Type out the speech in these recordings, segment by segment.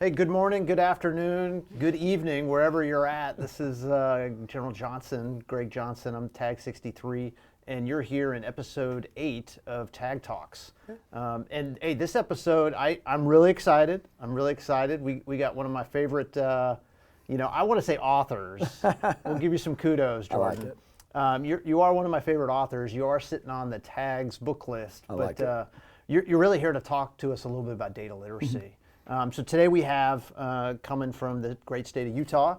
Hey, good morning, good afternoon, good evening, wherever you're at. This is General Johnson, Greg Johnson. I'm Tag 63, and you're here in episode 8 of Tag Talks. And hey, this episode, I'm really excited. We got one of my favorite, I want to say authors. We'll give you some kudos, Jordan. I like it. You are one of my favorite authors. You are sitting on the Tags book list, like it. You're really here to talk to us a little bit about data literacy. So today we have, coming from the great state of Utah,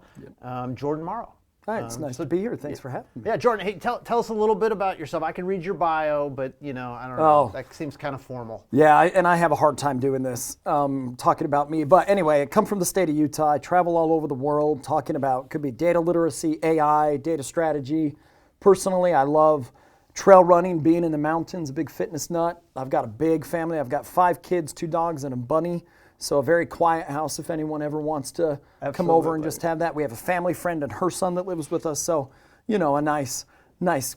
Jordan Morrow. Hi, it's nice to be here. Thanks for having me. Yeah, Jordan, hey, tell us a little bit about yourself. I can read your bio, but, I don't know, that seems kind of formal. Yeah, and I have a hard time doing this, talking about me. But anyway, I come from the state of Utah. I travel all over the world talking about, could be data literacy, AI, data strategy. Personally, I love trail running, being in the mountains, a big fitness nut. I've got a big family. I've got 5 kids, 2 dogs, and a bunny. So a very quiet house if anyone ever wants to come over and just have that. We have a family friend and her son that lives with us. So, a nice,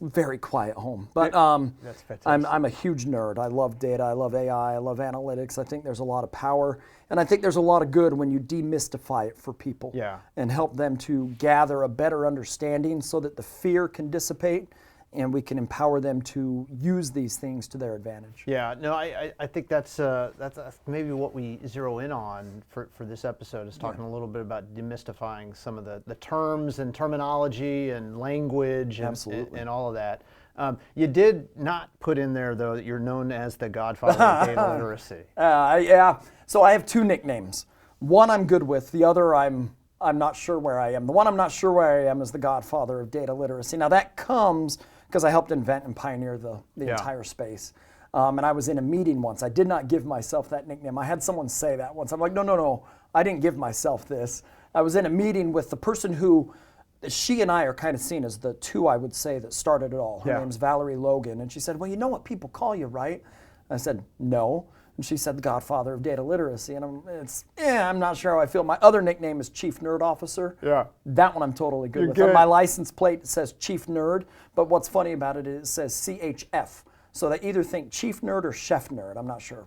very quiet home. But That's fantastic. I'm a huge nerd. I love data. I love AI. I love analytics. I think there's a lot of power. And I think there's a lot of good when you demystify it for people and help them to gather a better understanding so that the fear can dissipate and we can empower them to use these things to their advantage. Yeah, no, I think that's maybe what we zero in on for this episode is talking a little bit about demystifying some of the terms and terminology and language and all of that. You did not put in there, though, that you're known as the godfather of data literacy. Yeah, so I have 2 nicknames. One I'm good with, the other I'm not sure where I am. The one I'm not sure where I am is the godfather of data literacy. Now that comes because I helped invent and pioneer the entire space. And I was in a meeting once. I did not give myself that nickname. I had someone say that once. I'm like, no, I didn't give myself this. I was in a meeting with the person who, she and I are kind of seen as the 2, I would say, that started it all. Her name's Valerie Logan. And she said, well, you know what people call you, right? I said, no. And she said, the godfather of data literacy. And I'm not sure how I feel. My other nickname is Chief Nerd Officer. Yeah. That one I'm totally good with. Good. On my license plate, it says Chief Nerd. But what's funny about it is it says CHF. So they either think Chief Nerd or Chef Nerd. I'm not sure.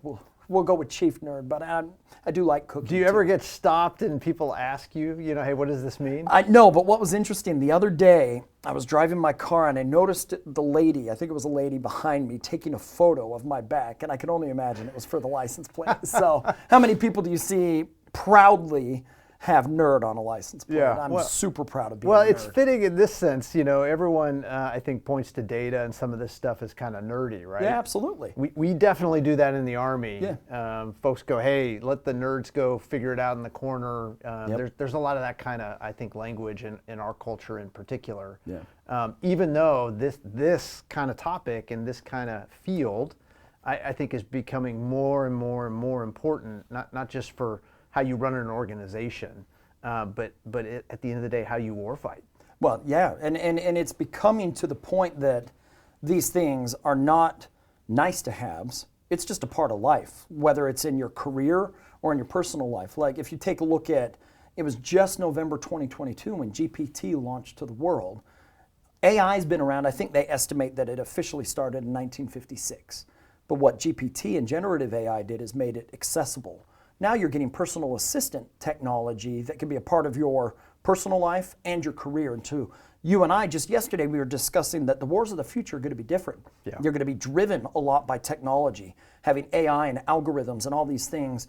We'll go with Chief Nerd, but I do like cooking. Do you ever get stopped and people ask you, hey, what does this mean? No, but what was interesting, the other day, I was driving my car and I noticed the lady, I think it was a lady behind me, taking a photo of my back, and I can only imagine it was for the license plate. So how many people do you see proudly have nerd on a license plate? Yeah, I'm super proud of being Well, a nerd. it's fitting in this sense, everyone I think points to data and some of this stuff is kind of nerdy, right? Yeah, absolutely. We definitely do that in the Army. Yeah. Folks go, hey, let the nerds go figure it out in the corner. There's a lot of that kind of, I think, language in our culture in particular. Yeah. Even though this kind of topic and this kind of field, I think is becoming more and more and more important, not just for how you run an organization, but at the end of the day, how you warfight. Well, yeah, and it's becoming to the point that these things are not nice to haves. It's just a part of life, whether it's in your career or in your personal life. Like if you take a look at, it was just November 2022 when GPT launched to the world. AI's been around. I think they estimate that it officially started in 1956. But what GPT and generative AI did is made it accessible. Now you're getting personal assistant technology that can be a part of your personal life and your career. And too, you and I just yesterday, we were discussing that the wars of the future are going to be different. Yeah. You're going to be driven a lot by technology, having AI and algorithms and all these things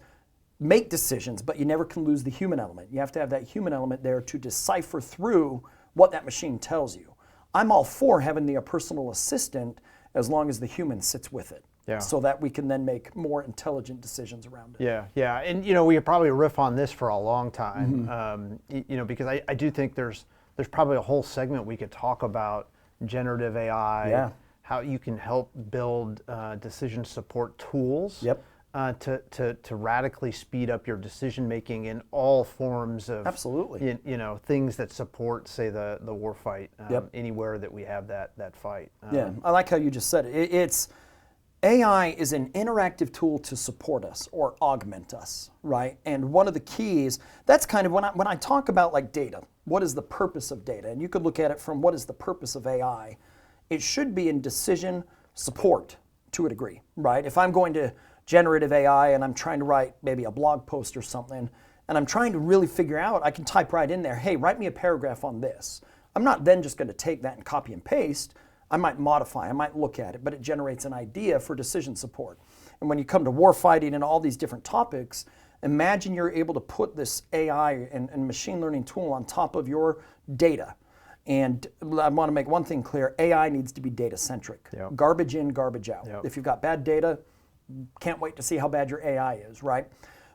make decisions, but you never can lose the human element. You have to have that human element there to decipher through what that machine tells you. I'm all for having the personal assistant as long as the human sits with it. So that we can then make more intelligent decisions around it. Yeah, and we could probably riff on this for a long time, because I do think there's probably a whole segment we could talk about generative AI, how you can help build decision support tools to radically speed up your decision making in all forms of things that support, say, the war fight anywhere that we have that fight. I like how you just said it. It's AI is an interactive tool to support us or augment us, right? And one of the keys, that's kind of when I talk about like data, what is the purpose of data? And you could look at it from what is the purpose of AI. It should be in decision support to a degree, right? If I'm going to generative AI and I'm trying to write maybe a blog post or something, and I'm trying to really figure out, I can type right in there, hey, write me a paragraph on this. I'm not then just going to take that and copy and paste. I might modify, I might look at it, but it generates an idea for decision support. And when you come to war fighting and all these different topics, imagine you're able to put this AI and machine learning tool on top of your data. And I want to make one thing clear, AI needs to be data-centric. Yep. Garbage in, garbage out. Yep. If you've got bad data, can't wait to see how bad your AI is, right?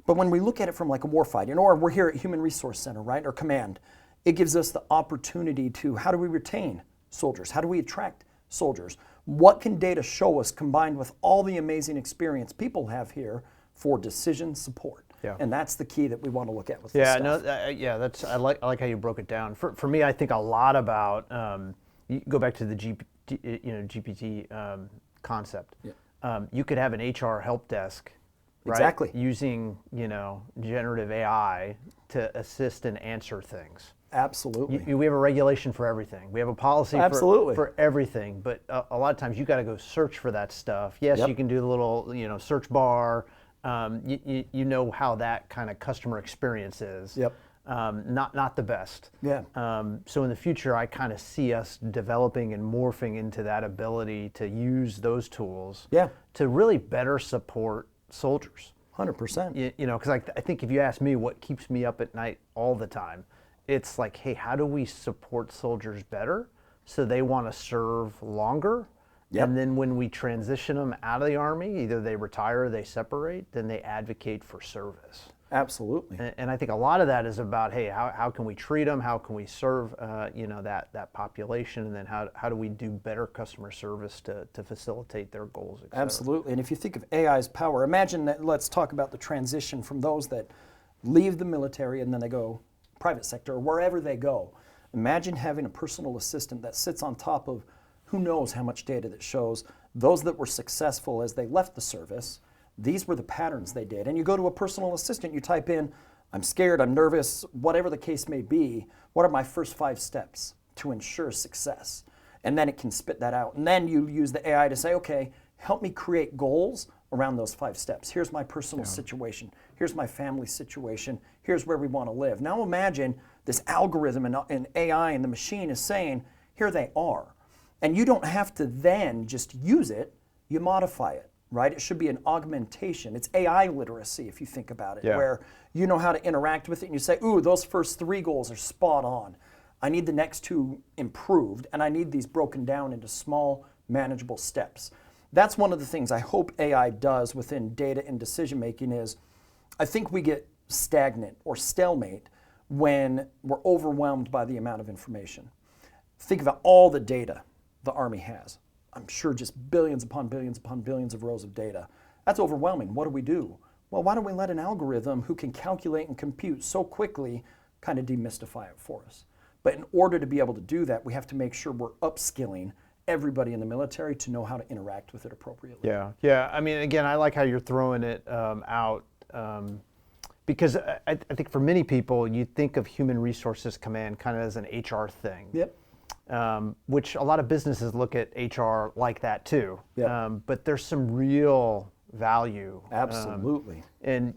But when we look at it from like a warfighting, or we're here at Human Resource Center, right, or Command, it gives us the opportunity to, how do we retain soldiers? How do we attract soldiers? What can data show us combined with all the amazing experience people have here for decision support? Yeah. And that's the key that we want to look at with this stuff. I like how you broke it down. For me, I think a lot about you go back to the GPT concept. Yeah. You could have an HR help desk, right? Exactly. Using generative AI to assist and answer things. Absolutely. We have a regulation for everything. We have a policy for everything, but a lot of times you got to go search for that stuff. Yes, Yep. you can do the little search bar. You know how that kind of customer experience is. Yep. Not the best. Yeah. So in the future, I kind of see us developing and morphing into that ability to use those tools Yeah. to really better support soldiers. 100%. Because I think if you ask me what keeps me up at night all the time, it's like, hey, how do we support soldiers better so they want to serve longer? Yep. And then when we transition them out of the Army, either they retire or they separate, then they advocate for service. Absolutely. And I think a lot of that is about, hey, how can we treat them? How can we serve that population? And then how do we do better customer service to facilitate their goals, et cetera? Absolutely. And if you think of AI's power, imagine that, let's talk about the transition from those that leave the military and then they go private sector or wherever they go. Imagine having a personal assistant that sits on top of who knows how much data that shows those that were successful as they left the service. These were the patterns they did. And you go to a personal assistant, you type in, I'm scared, I'm nervous, whatever the case may be, what are my first 5 steps to ensure success? And then it can spit that out. And then you use the AI to say, okay, help me create goals around those 5 steps. Here's my personal situation. Here's my family situation. Here's where we want to live. Now imagine this algorithm and AI and the machine is saying, here they are. And you don't have to then just use it, you modify it, right? It should be an augmentation. It's AI literacy, if you think about it, where you know how to interact with it and you say, ooh, those first 3 goals are spot on. I need the next 2 improved, and I need these broken down into small, manageable steps. That's one of the things I hope AI does within data and decision making is, I think we get stagnant or stalemate when we're overwhelmed by the amount of information. Think about all the data the Army has. I'm sure just billions upon billions upon billions of rows of data. That's overwhelming. What do? Well, why don't we let an algorithm who can calculate and compute so quickly kind of demystify it for us? But in order to be able to do that, we have to make sure we're upskilling everybody in the military to know how to interact with it appropriately. Yeah. I mean, again, I like how you're throwing it out because I think for many people, you think of Human Resources Command kind of as an HR thing. Yep. Which a lot of businesses look at HR like that too. Yep. But there's some real value. Absolutely. And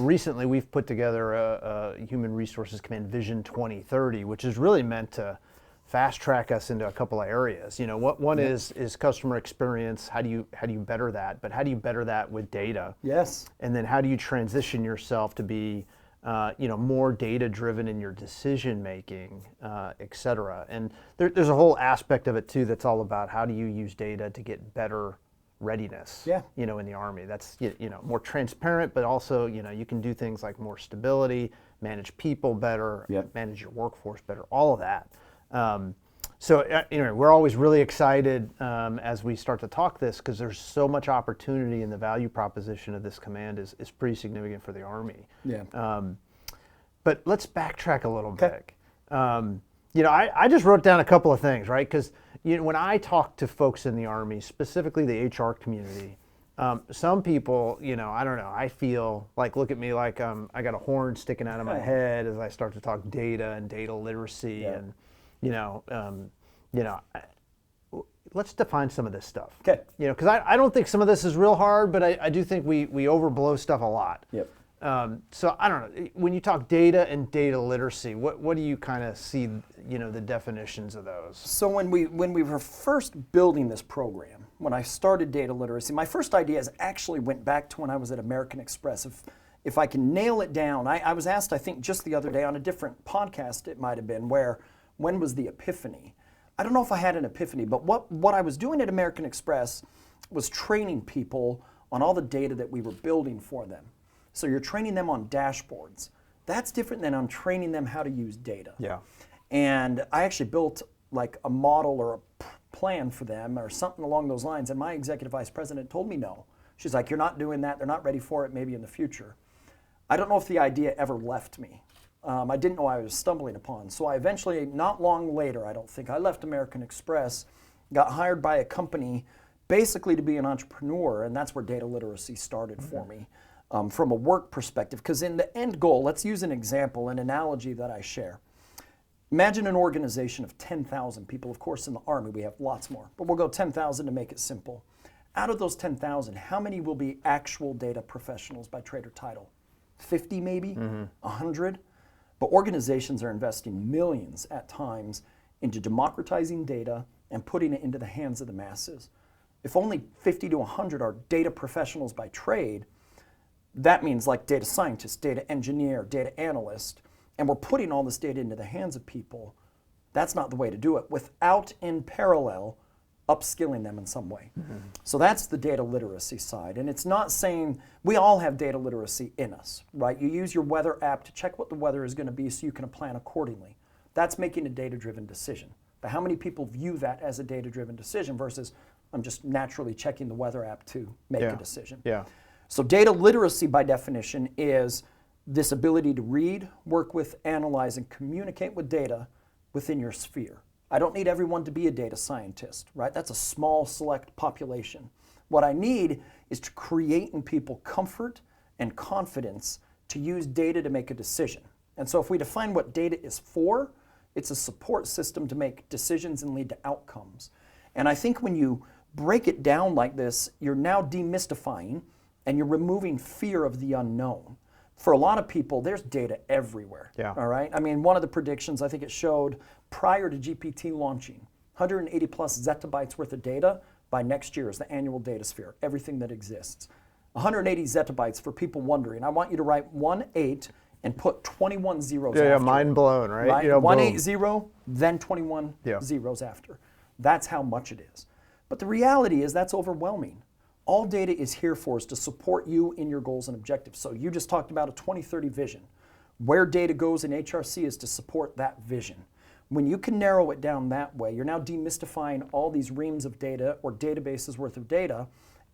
recently we've put together a Human Resources Command Vision 2030, which is really meant to fast track us into a couple of areas. One is customer experience. How do you better that? But how do you better that with data? Yes. And then how do you transition yourself to be more data-driven in your decision-making, et cetera. And there's a whole aspect of it, too, that's all about how do you use data to get better readiness, in the Army. That's, more transparent, but also, you can do things like more stability, manage people better, manage your workforce better, all of that. So we're always really excited as we start to talk this because there's so much opportunity and the value proposition of this command is pretty significant for the Army. Yeah. But let's backtrack a little bit. I just wrote down a couple of things, right? Because when I talk to folks in the Army, specifically the HR community, some people, I don't know, I feel like, look at me like I got a horn sticking out of my head as I start to talk data and data literacy and let's define some of this stuff. Okay. Because I don't think some of this is real hard, but I do think we overblow stuff a lot. Yep. So I don't know, when you talk data and data literacy, what do you kind of see, the definitions of those? So when we were first building this program, when I started data literacy, my first ideas actually went back to when I was at American Express. If I can nail it down, I was asked, I think just the other day on a different podcast it might have been, when was the epiphany? I don't know if I had an epiphany, but what I was doing at American Express was training people on all the data that we were building for them. So you're training them on dashboards. That's different than I'm training them how to use data. Yeah. And I actually built like a model or a plan for them or something along those lines, and my executive vice president told me no. She's like, you're not doing that, they're not ready for it, maybe in the future. I don't know if the idea ever left me. I didn't know I was stumbling upon. So I eventually, not long later, I don't think, I left American Express, got hired by a company basically to be an entrepreneur, and that's where data literacy started for me from a work perspective. Because in the end goal, let's use an example, an analogy that I share. Imagine an organization of 10,000 people. Of course, in the Army, we have lots more, but we'll go 10,000 to make it simple. Out of those 10,000, how many will be actual data professionals by trade or title? 50 maybe? 100? But organizations are investing millions at times into democratizing data and putting it into the hands of the masses. If only 50 to 100 are data professionals by trade, that means like data scientist, data engineer, data analyst, and we're putting all this data into the hands of people. That's not the way to do it without, in parallel, upskilling them in some way. So that's the data literacy side. And it's not saying, we all have data literacy in us, right? You use your weather app to check what the weather is going to be so you can plan accordingly. That's making a data-driven decision. But how many people view that as a data-driven decision versus I'm just naturally checking the weather app to make a decision? Yeah. So data literacy by definition is this ability to read, work with, analyze, and communicate with data within your sphere. I don't need everyone to be a data scientist, right? That's a small select population. What I need is to create in people comfort and confidence to use data to make a decision. And so if we define what data is for, it's a support system to make decisions and lead to outcomes. And I think when you break it down like this, you're now demystifying and you're removing fear of the unknown. For a lot of people, there's data everywhere. Yeah. All right. I mean, one of the predictions, I think it showed prior to GPT launching, 180 plus zettabytes worth of data by next year is the annual data sphere, everything that exists. 180 zettabytes for people wondering. I want you to write 18 and put 21 zeros after. Yeah, mind blown, right? 180, then 21 zeros after. That's how much it is. But the reality is that's overwhelming. All data is here for is to support you in your goals and objectives. So you just talked about a 2030 vision. Where data goes in HRC is to support that vision. When you can narrow it down that way, you're now demystifying all these reams of data or databases worth of data.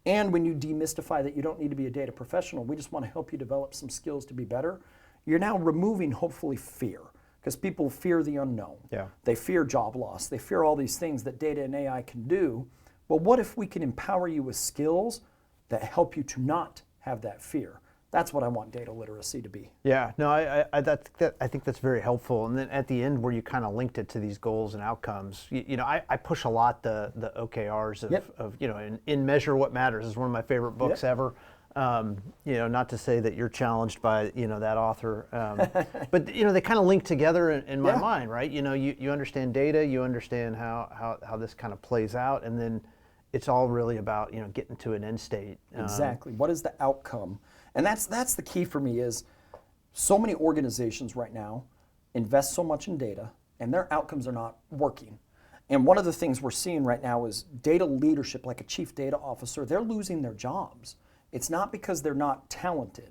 And when you demystify that you don't need to be a data professional, we just want to help you develop some skills to be better, you're now removing, hopefully, fear. Because people fear the unknown. Yeah. They fear job loss. They fear all these things that data and AI can do. Well, what if we can empower you with skills that help you to not have that fear? That's what I want data literacy to be. Yeah, no, I think that's very helpful. And then at the end, where you kind of linked it to these goals and outcomes, I push a lot the OKRs of in Measure What Matters is one of my favorite books ever. Not to say that you're challenged by that author, but they kind of link together in my mind, right? You understand data, you understand how this kind of plays out, and then it's all really about getting to an end state. Exactly. What is the outcome? And that's the key for me is so many organizations right now invest so much in data and their outcomes are not working. And one of the things we're seeing right now is data leadership, like a chief data officer, they're losing their jobs. It's not because they're not talented.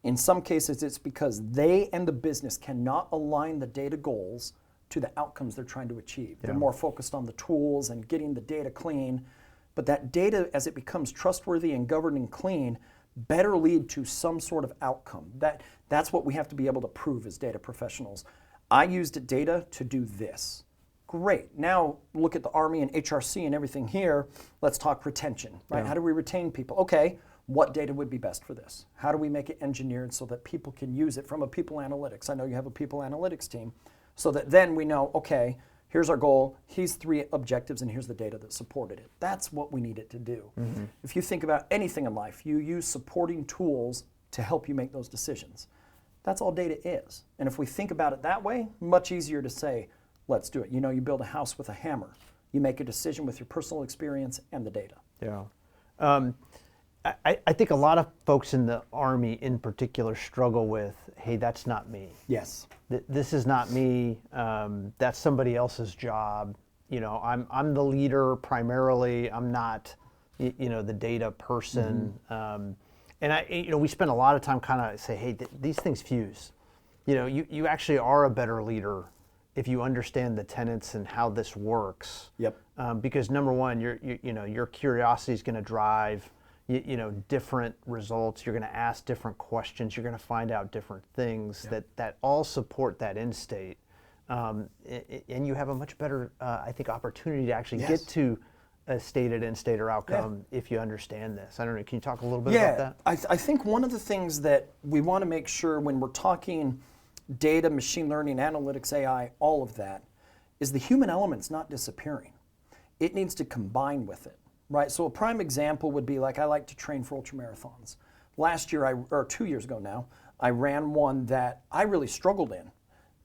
In some cases, it's because they and the business cannot align the data goals to the outcomes they're trying to achieve. They're more focused on the tools and getting the data clean. But that data, as it becomes trustworthy and governed and clean, better lead to some sort of outcome. That's what we have to be able to prove as data professionals. I used data to do this. Great. Now look at the Army and HRC and everything here. Let's talk retention, right? How do we retain people? Okay, what data would be best for this? How do we make it engineered so that people can use it from a people analytics? I know you have a people analytics team. So that then we know, okay, here's our goal, here's 3 objectives, and here's the data that supported it. That's what we need it to do. If you think about anything in life, you use supporting tools to help you make those decisions. That's all data is. And if we think about it that way, much easier to say, let's do it. You know, you build a house with a hammer. You make a decision with your personal experience and the data. Yeah. I think a lot of folks in the Army in particular struggle with, hey, that's not me. Yes. This is not me. That's somebody else's job. You know, I'm the leader primarily. I'm not, you know, the data person. And we spend a lot of time kind of say, hey, these things fuse. You know, you actually are a better leader if you understand the tenets and how this works. Yep. Because number one, your curiosity is going to drive different results. You're going to ask different questions. You're going to find out different things that all support that end state. And you have a much better, I think, opportunity to actually get to a stated end state or outcome if you understand this. I don't know, can you talk a little bit about that? I think one of the things that we want to make sure when we're talking data, machine learning, analytics, AI, all of that, is the human element's not disappearing. It needs to combine with it, right? So a prime example would be like I like to train for ultramarathons. Last year, or 2 years ago now, I ran one that I really struggled in.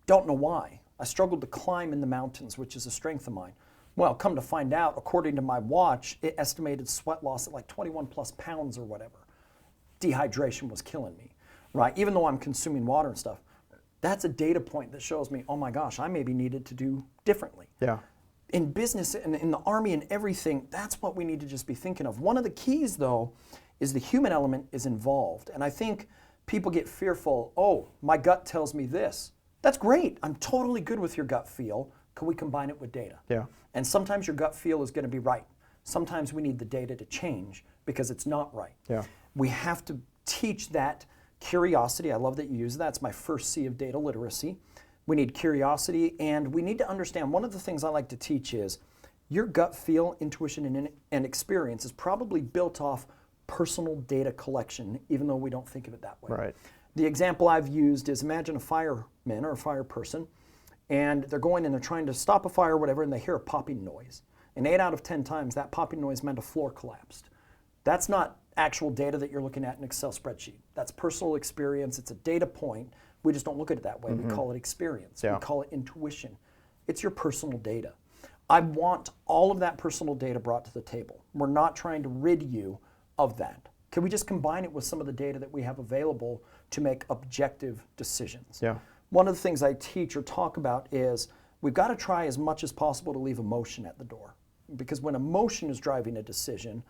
Don't know why. I struggled to climb in the mountains, which is a strength of mine. Well, come to find out, according to my watch, it estimated sweat loss at like 21 plus pounds or whatever. Dehydration was killing me, right? Even though I'm consuming water and stuff. That's a data point that shows me, oh my gosh, I maybe needed to do differently. Yeah. In business and in the Army and everything, that's what we need to just be thinking of. One of the keys, though, is the human element is involved. And I think people get fearful, oh, my gut tells me this. That's great. I'm totally good with your gut feel. Can we combine it with data? Yeah. And sometimes your gut feel is going to be right. Sometimes we need the data to change because it's not right. Yeah. We have to teach that curiosity. I love that you use that. It's my first C of data literacy. We need curiosity, and we need to understand, one of the things I like to teach is your gut feel, intuition, and experience is probably built off personal data collection, even though we don't think of it that way. Right. The example I've used is imagine a fireman or a fire person, and they're going and they're trying to stop a fire or whatever, and they hear a popping noise. And 8 out of 10 times, that popping noise meant a floor collapsed. That's not actual data that you're looking at in an Excel spreadsheet. That's personal experience. It's a data point. We just don't look at it that way. We call it experience. We call it intuition. It's your personal data. I want all of that personal data brought to the table. We're not trying to rid you of that. Can we just combine it with some of the data that we have available to make objective decisions? Yeah. One of the things I teach or talk about is we've got to try as much as possible to leave emotion at the door. Because when emotion is driving a decision,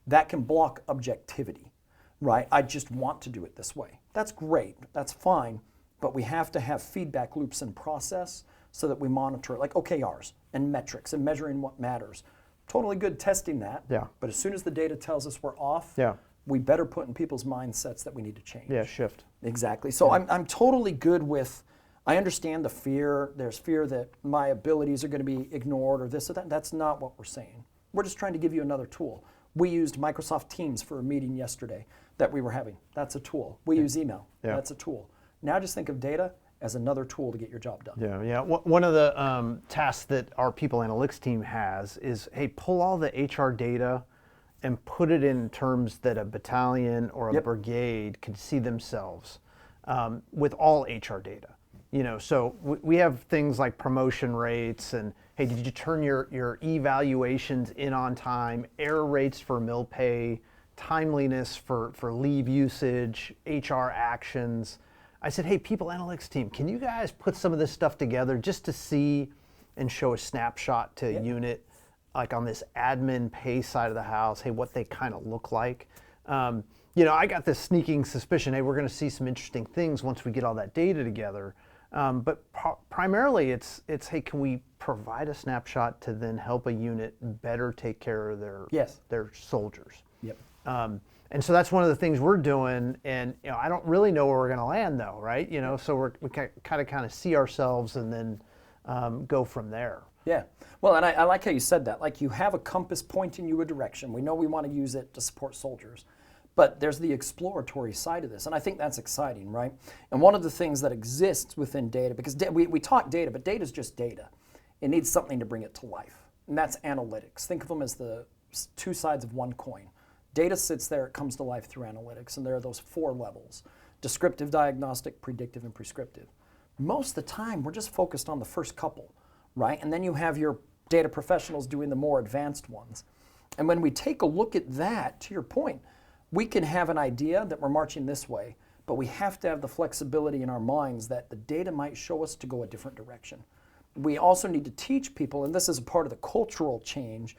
that can block objectivity, right? I just want to do it this way. That's great, that's fine, but we have to have feedback loops and process so that we monitor it, like OKRs and metrics and measuring what matters. Totally good testing that, but as soon as the data tells us we're off, we better put in people's mindsets that we need to change. Yeah, shift. Exactly. So I'm totally good with, I understand the fear. There's fear that my abilities are going to be ignored or this or that. That's not what we're saying. We're just trying to give you another tool. We used Microsoft Teams for a meeting yesterday that we were having. That's a tool. We use email. That's a tool. Now just think of data as another tool to get your job done. Yeah. One of the tasks that our people analytics team has is, hey, pull all the HR data and put it in terms that a battalion or a brigade could see themselves with all HR data. You know, so we have things like promotion rates and, hey, did you turn your evaluations in on time, error rates for mill pay, timeliness for leave usage, HR actions. I said, hey, people analytics team, can you guys put some of this stuff together just to see and show a snapshot to a unit, like on this admin pay side of the house, hey, what they kind of look like. You know, I got this sneaking suspicion, hey, we're going to see some interesting things once we get all that data together. But primarily it's, hey, can we provide a snapshot to then help a unit better take care of their soldiers? Yep. And so that's one of the things we're doing, and you know, I don't really know where we're going to land though, right? You know, so we kind of see ourselves and then go from there. Yeah. Well, and I like how you said that. Like, you have a compass pointing you a direction. We know we want to use it to support soldiers. But there's the exploratory side of this, and I think that's exciting, right? And one of the things that exists within data, because we talk data, but data is just data. It needs something to bring it to life, and that's analytics. Think of them as the two sides of one coin. Data sits there, it comes to life through analytics, and there are those 4 levels: descriptive, diagnostic, predictive, and prescriptive. Most of the time, we're just focused on the first couple, right? And then you have your data professionals doing the more advanced ones. And when we take a look at that, to your point, we can have an idea that we're marching this way, but we have to have the flexibility in our minds that the data might show us to go a different direction. We also need to teach people, and this is a part of the cultural change,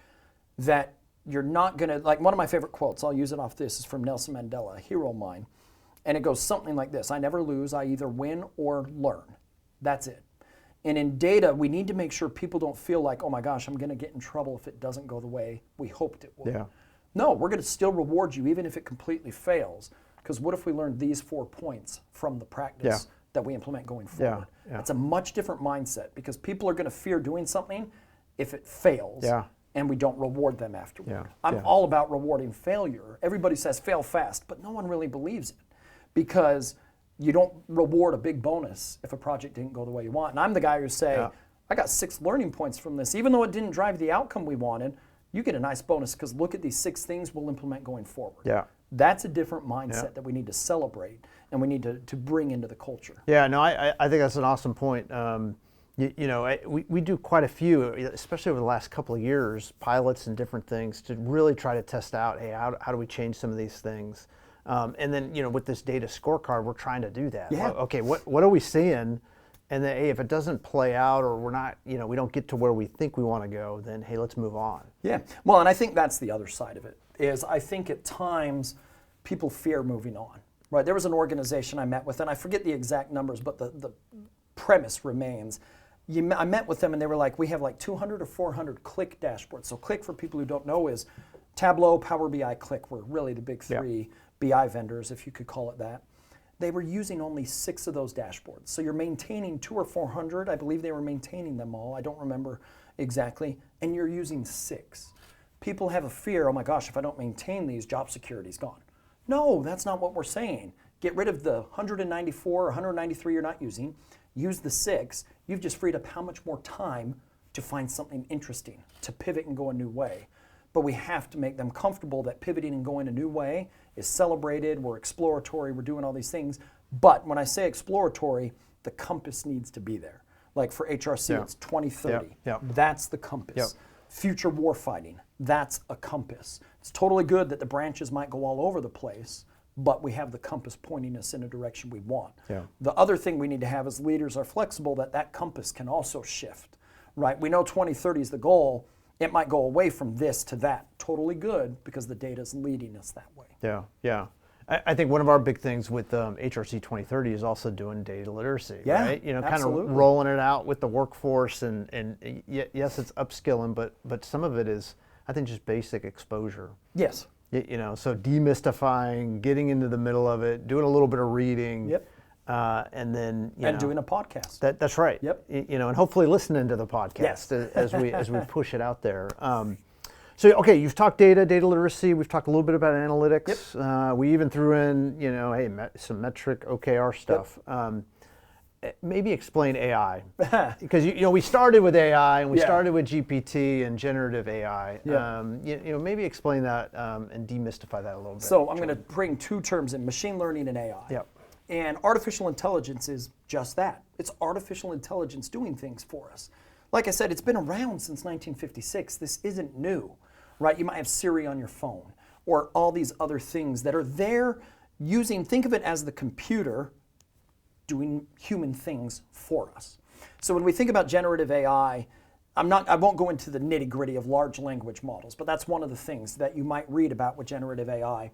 that you're not going to, like one of my favorite quotes, I'll use it off this, is from Nelson Mandela, a hero of mine. And it goes something like this: I never lose, I either win or learn. That's it. And in data, we need to make sure people don't feel like, oh my gosh, I'm going to get in trouble if it doesn't go the way we hoped it would. Yeah. No, we're going to still reward you even if it completely fails. Because what if we learned these 4 points from the practice that we implement going forward? It's a much different mindset, because people are going to fear doing something if it fails. And we don't reward them afterward. I'm all about rewarding failure. Everybody says fail fast, but no one really believes it, because you don't reward a big bonus if a project didn't go the way you want. And I'm the guy who say, I got 6 learning points from this. Even though it didn't drive the outcome we wanted, you get a nice bonus, because look at these 6 things we'll implement going forward. That's a different mindset that we need to celebrate, and we need to bring into the culture. Yeah, no, I think that's an awesome point. We do quite a few, especially over the last couple of years, pilots and different things to really try to test out, hey, how do we change some of these things? And then, with this data scorecard, we're trying to do that. Yeah. Okay, what are we seeing? And then, hey, if it doesn't play out, or we're not, we don't get to where we think we want to go, then, hey, let's move on. Yeah. Well, and I think that's the other side of it, is I think at times people fear moving on. Right? There was an organization I met with, and I forget the exact numbers, but the premise remains. I met with them, and they were like, we have like 200 or 400 Click dashboards. So Click, for people who don't know, is Tableau, Power BI, Click were really the big 3 BI vendors, if you could call it that. They were using only 6 of those dashboards. So you're maintaining 200 or 400. I believe they were maintaining them all. I don't remember exactly. And you're using 6. People have a fear, oh my gosh, if I don't maintain these, job security's gone. No, that's not what we're saying. Get rid of the 194 or 193 you're not using. Use the 6. You've just freed up how much more time to find something interesting, to pivot and go a new way. But we have to make them comfortable that pivoting and going a new way is celebrated, we're exploratory, we're doing all these things. But when I say exploratory, the compass needs to be there. Like for HRC, it's 2030. That's the compass. Future warfighting, that's a compass. It's totally good that the branches might go all over the place, but we have the compass pointing us in a direction we want. The other thing we need to have as leaders are flexible, that compass can also shift, right? We know 2030 is the goal. It might go away from this to that. Totally good, because the data is leading us that way. Yeah. I think one of our big things with HRC 2030 is also doing data literacy, right? Kind of rolling it out with the workforce, and yes, it's upskilling, but some of it is, I think, just basic exposure. Yes. So demystifying, getting into the middle of it, doing a little bit of reading. And then doing a podcast. That's right. And hopefully listening to the podcast as we push it out there. So okay, you've talked data literacy. We've talked a little bit about analytics. We even threw in some metric OKR stuff. Maybe explain AI, because we started with AI and we started with GPT and generative AI. Maybe explain that and demystify that a little bit. So I'm going to bring 2 terms in: machine learning and AI. And artificial intelligence is just that. It's artificial intelligence doing things for us. Like I said, it's been around since 1956. This isn't new, right? You might have Siri on your phone, or all these other things that are there using, think of it as the computer doing human things for us. So when we think about generative AI, I won't go into the nitty-gritty of large language models, but that's one of the things that you might read about with generative AI.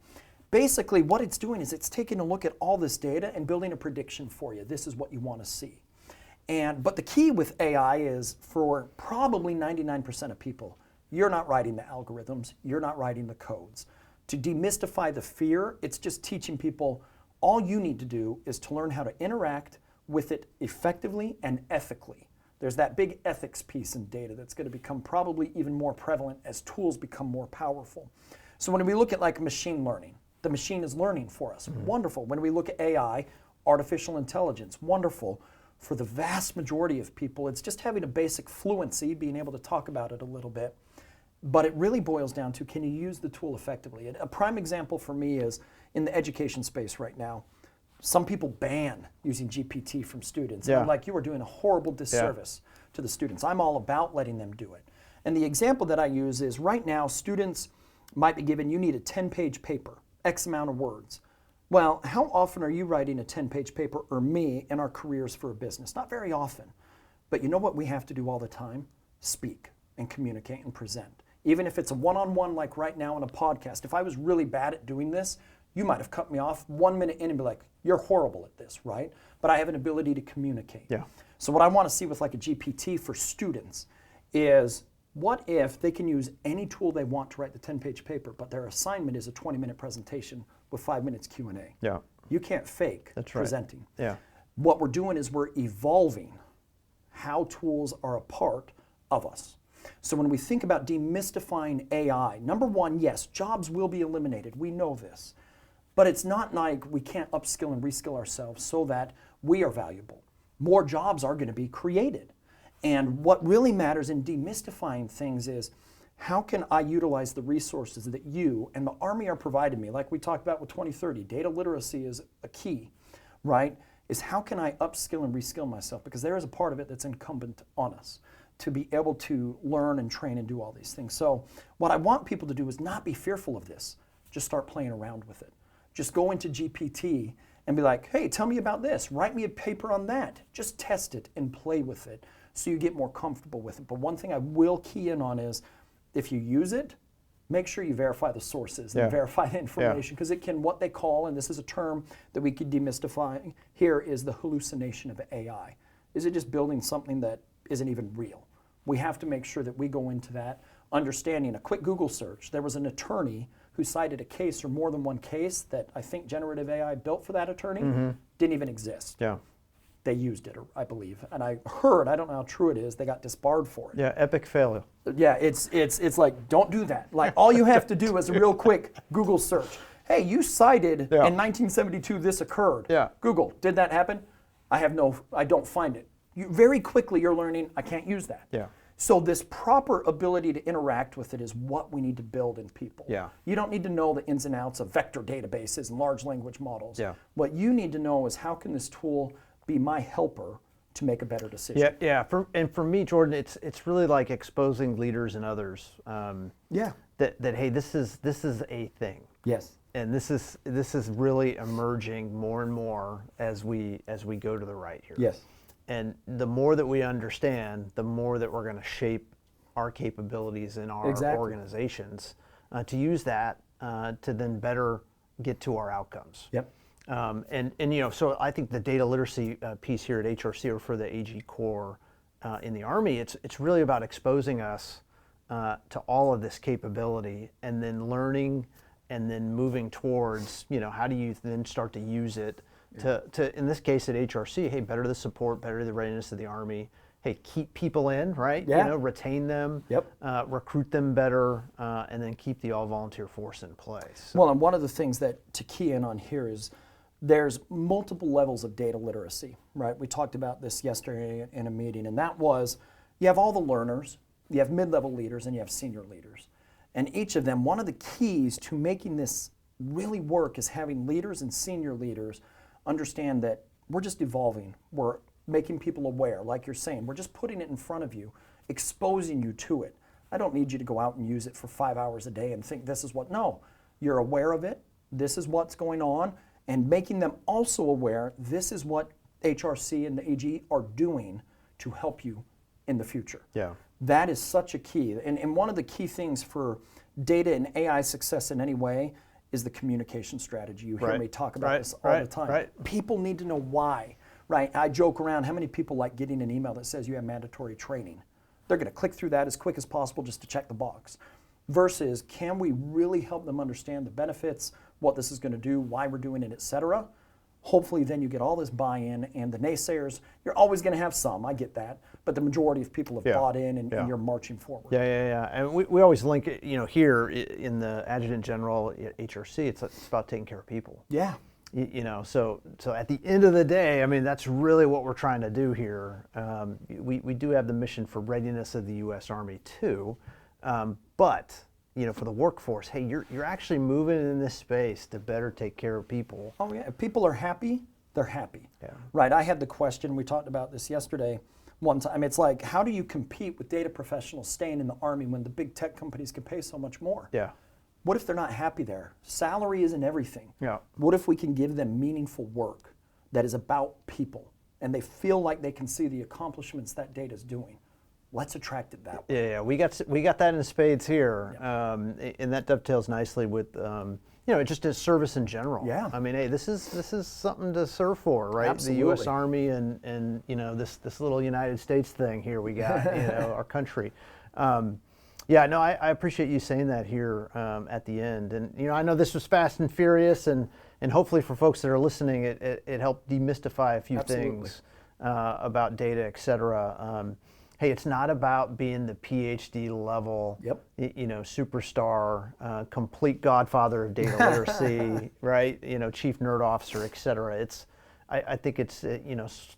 Basically, what it's doing is it's taking a look at all this data and building a prediction for you. This is what you want to see. But the key with AI is, for probably 99% of people, you're not writing the algorithms, you're not writing the codes. To demystify the fear, it's just teaching people all you need to do is to learn how to interact with it effectively and ethically. There's that big ethics piece in data that's going to become probably even more prevalent as tools become more powerful. So when we look at like machine learning, the machine is learning for us. Wonderful. When we look at AI, artificial intelligence, wonderful. For the vast majority of people, it's just having a basic fluency, being able to talk about it a little bit. But it really boils down to, can you use the tool effectively? And a prime example for me is in the education space right now. Some people ban using GPT from students. Yeah. And I'm like, you are doing a horrible disservice to the students. I'm all about letting them do it. And the example that I use is right now, students might be given, you need a 10-page paper, X amount of words. Well, how often are you writing a 10-page paper, or me, in our careers for a business? Not very often. But you know what we have to do all the time? Speak and communicate and present. Even if it's a one-on-one like right now in a podcast, if I was really bad at doing this, you might have cut me off 1 minute in and be like, you're horrible at this, right? But I have an ability to communicate. Yeah. So what I want to see with like a GPT for students is, what if they can use any tool they want to write the 10-page paper, but their assignment is a 20-minute presentation with 5 minutes Q&A? Yeah. You can't fake presenting. Yeah. What we're doing is we're evolving how tools are a part of us. So when we think about demystifying AI, number one, yes, jobs will be eliminated. We know this. But it's not like we can't upskill and reskill ourselves so that we are valuable. More jobs are going to be created. And what really matters in demystifying things is, how can I utilize the resources that you and the Army are providing me? Like we talked about with 2030, data literacy is a key, right? Is how can I upskill and reskill myself? Because there is a part of it that's incumbent on us to be able to learn and train and do all these things. So what I want people to do is not be fearful of this. Just start playing around with it. Just go into GPT and be like, hey, tell me about this. Write me a paper on that. Just test it and play with it so you get more comfortable with it. But one thing I will key in on is, if you use it, make sure you verify the sources and verify the information, because it can, what they call, and this is a term that we could demystify here, is the hallucination of AI. Is it just building something that isn't even real? We have to make sure that we go into that understanding. A quick Google search, there was an attorney who cited a case, or more than one case, that I think generative AI built for that attorney didn't even exist. Yeah. They used it, I believe. And I heard, I don't know how true it is, they got disbarred for it. Yeah, epic failure. Yeah, it's like, don't do that. Like, all you have to do is a real quick Google search. Hey, you cited in 1972 this occurred. Yeah. Google, did that happen? I don't find it. Very quickly you're learning, I can't use that. Yeah. So this proper ability to interact with it is what we need to build in people. Yeah. You don't need to know the ins and outs of vector databases and large language models. Yeah. What you need to know is, how can this tool be my helper to make a better decision? Yeah. For me, Jordan, it's really like exposing leaders and others. That hey, this is a thing. Yes. And this is really emerging more and more as we go to the right here. Yes. And the more that we understand, the more that we're going to shape our capabilities in our organizations to use that to then better get to our outcomes. Yep. And so I think the data literacy piece here at HRC, or for the AG Corps in the Army, it's really about exposing us to all of this capability, and then learning, and then moving towards, how do you then start to use it to in this case at HRC, hey, better the support, better the readiness of the Army. Hey, keep people in, right? Yeah. Retain them, recruit them better, and then keep the all-volunteer force in place. Well, and one of the things that to key in on here is, there's multiple levels of data literacy, right? We talked about this yesterday in a meeting, and that was, you have all the learners, you have mid-level leaders, and you have senior leaders. And each of them, one of the keys to making this really work is having leaders and senior leaders understand that we're just evolving. We're making people aware, like you're saying. We're just putting it in front of you, exposing you to it. I don't need you to go out and use it for 5 hours a day and think this is what, no. You're aware of it, this is what's going on, and making them also aware this is what HRC and the AG are doing to help you in the future. Yeah. That is such a key. And one of the key things for data and AI success in any way is the communication strategy. You hear me talk about this all the time. Right. People need to know why, right? I joke around, how many people like getting an email that says you have mandatory training? They're going to click through that as quick as possible just to check the box. Versus, can we really help them understand the benefits, what this is going to do, why we're doing it, et cetera? Hopefully then you get all this buy-in, and the naysayers, you're always going to have some, I get that, but the majority of people have bought in, and you're marching forward. Yeah. And we always link it, here in the Adjutant General at HRC, it's about taking care of people. Yeah. So at the end of the day, I mean, that's really what we're trying to do here. We do have the mission for readiness of the U.S. Army too, But for the workforce, hey, you're actually moving in this space to better take care of people. Oh yeah, if people are happy, they're happy. Yeah. Right. I had the question. We talked about this yesterday. One time, it's like, how do you compete with data professionals staying in the Army when the big tech companies can pay so much more? Yeah. What if they're not happy there? Salary isn't everything. Yeah. What if we can give them meaningful work that is about people and they feel like they can see the accomplishments that data is doing? Let's attract it that way. Yeah, we got that in spades here, and that dovetails nicely with just as service in general. Yeah. I mean, hey, this is something to serve for, right? Absolutely. The U.S. Army and this little United States thing here we got, our country. I appreciate you saying that here at the end, and I know this was fast and furious, and hopefully for folks that are listening, it helped demystify a few things about data, et cetera. Hey, it's not about being the PhD level, superstar, complete godfather of data literacy, right? Chief nerd officer, et cetera. I think it's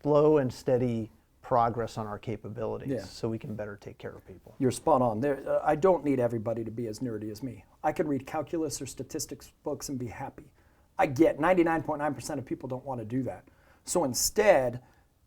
slow and steady progress on our capabilities, so we can better take care of people. You're spot on. I don't need everybody to be as nerdy as me. I can read calculus or statistics books and be happy. I get 99.9% of people don't want to do that. So instead,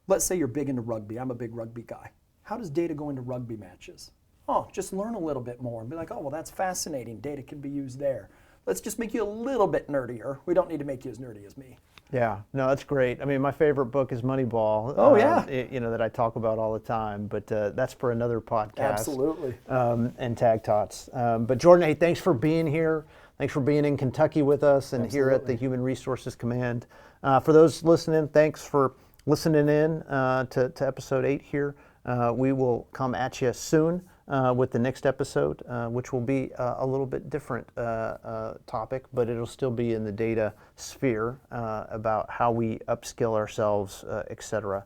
let's say you're big into rugby. I'm a big rugby guy. How does data go into rugby matches? Oh, just learn a little bit more and be like, oh, well, that's fascinating. Data can be used there. Let's just make you a little bit nerdier. We don't need to make you as nerdy as me. Yeah, no, that's great. I mean, my favorite book is Moneyball. Oh, yeah. That I talk about all the time, but that's for another podcast. Absolutely. And Tag Tots. But Jordan, hey, thanks for being here. Thanks for being in Kentucky with us and here at the Human Resources Command. For those listening, thanks for listening in to episode 8 here. We will come at you soon with the next episode, which will be a little bit different topic, but it'll still be in the data sphere about how we upskill ourselves, et cetera.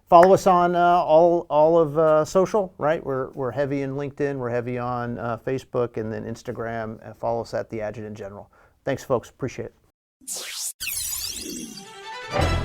Follow us on all of social, right? We're heavy in LinkedIn, we're heavy on Facebook, and then Instagram. Follow us at The Adjutant General. Thanks, folks. Appreciate it.